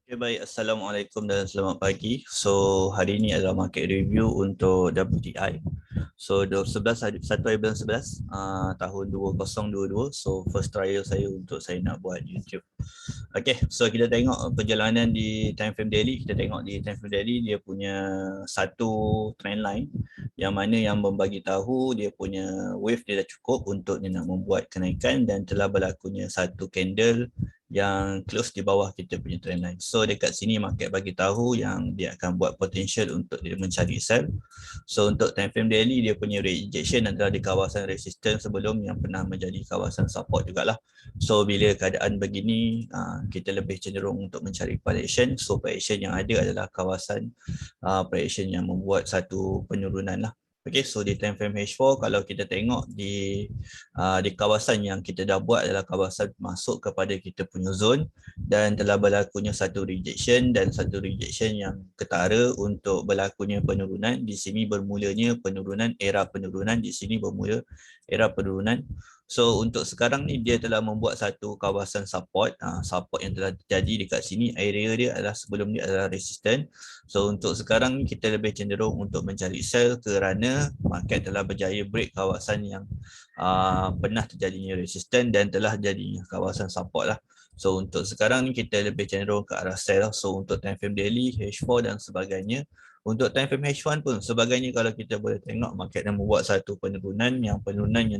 Okay, baik. Assalamualaikum dan selamat pagi. So, hari ini adalah market review untuk WTI. So, 1 bulan 11 tahun 2022. So, first trial saya untuk saya nak buat YouTube. Okay, so kita tengok perjalanan di time frame daily. Kita tengok di time frame daily dia punya satu trend line yang mana yang membagi tahu dia punya wave dia dah cukup untuk dia nak membuat kenaikan dan telah berlakunya satu candle yang close di bawah kita punya trend line. So dekat sini market bagi tahu yang dia akan buat potential untuk dia mencari sell. So untuk time frame daily dia punya rejection adalah di kawasan resistance sebelum yang pernah menjadi kawasan support jugalah. So bila keadaan begini kita lebih cenderung untuk mencari correction. So correction yang ada adalah kawasan correction yang membuat satu penurunan lah. Okay, so di time frame H4 kalau kita tengok di kawasan yang kita dah buat adalah kawasan masuk kepada kita punya zone dan telah berlakunya satu rejection dan satu rejection yang ketara untuk berlakunya penurunan. Di sini bermulanya penurunan, era penurunan, di sini bermula era penurunan. So untuk sekarang ni dia telah membuat satu kawasan support, support yang telah terjadi dekat sini, area dia adalah sebelum dia adalah resistant. So untuk sekarang ni kita lebih cenderung untuk mencari sell kerana market telah berjaya break kawasan yang pernah terjadinya resistant dan telah jadinya kawasan support lah. So untuk sekarang ni kita lebih cenderung ke arah sell. So untuk time frame daily, H4 dan sebagainya. Untuk time frame H1 pun sebagainya kalau kita boleh tengok market dah membuat satu penurunan yang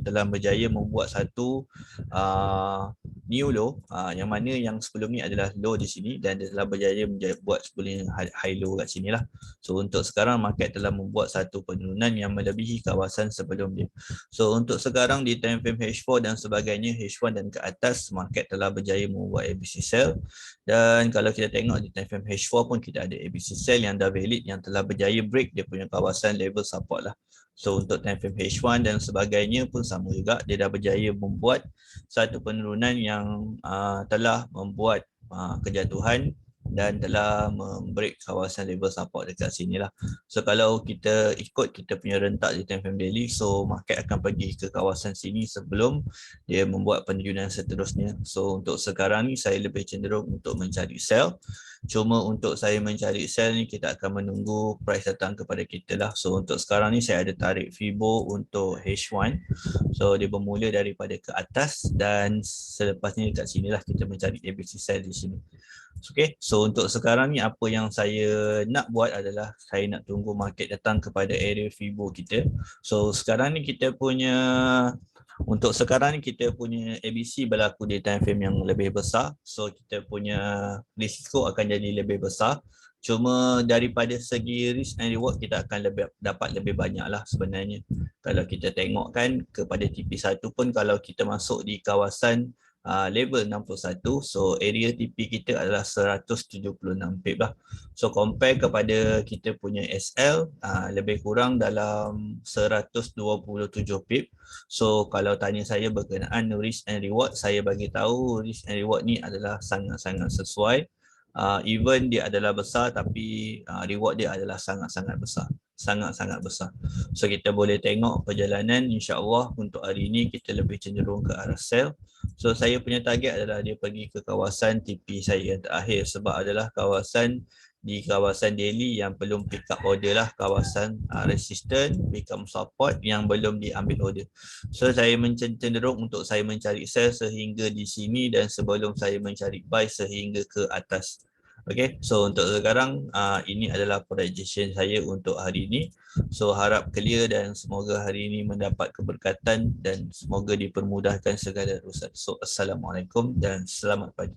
telah berjaya membuat satu new low yang mana yang sebelum ni adalah low di sini dan dia telah berjaya buat sebelum high low kat sini lah. So untuk sekarang market telah membuat satu penurunan yang melebihi kawasan sebelum dia. So untuk sekarang di time frame H4 dan sebagainya, H1 dan ke atas market telah berjaya membuat ABC sell. Dan kalau kita tengok di time frame H4 pun kita ada ABC sell yang dah valid yang telah berjaya break dia punya kawasan level support lah. So untuk time frame H1 dan sebagainya pun sama juga, dia dah berjaya membuat satu penurunan yang telah membuat kejatuhan dan telah membreak kawasan level support dekat sini lah. So kalau kita ikut kita punya rentak di time frame daily, so market akan pergi ke kawasan sini sebelum dia membuat penurunan seterusnya. So untuk sekarang ni saya lebih cenderung untuk mencari sell. Cuma untuk saya mencari sell ni kita akan menunggu price datang kepada kita lah. So untuk sekarang ni saya ada tarik Fibo untuk H1. So dia bermula daripada ke atas dan selepas ni dekat sinilah kita mencari ABC sell di sini. Okay, so untuk sekarang ni apa yang saya nak buat adalah saya nak tunggu market datang kepada area Fibo kita. So sekarang ni kita punya ABC berlaku di time frame yang lebih besar. So kita punya risiko akan jadi lebih besar. Cuma daripada segi risk and reward kita akan dapat lebih banyak lah sebenarnya. Kalau kita tengok kan kepada TP1 pun kalau kita masuk di kawasan level 61, so area TP kita adalah 176 pip lah. So compare kepada kita punya SL lebih kurang dalam 127 pip. So kalau tanya saya berkenaan risk and reward, saya bagi tahu risk and reward ni adalah sangat-sangat sesuai. Even dia adalah besar tapi reward dia adalah sangat-sangat besar. Sangat-sangat besar. So kita boleh tengok perjalanan insya-Allah untuk hari ini kita lebih cenderung ke arah sell. So saya punya target adalah dia pergi ke kawasan TP saya yang terakhir sebab adalah di kawasan daily yang belum pick up order lah, kawasan resistant, become support yang belum diambil order. So saya cenderung untuk saya mencari sell sehingga di sini dan sebelum saya mencari buy sehingga ke atas. Okay, so untuk sekarang ini adalah projection saya untuk hari ini. So harap clear dan semoga hari ini mendapat keberkatan dan semoga dipermudahkan segala urusan. So assalamualaikum dan selamat pagi.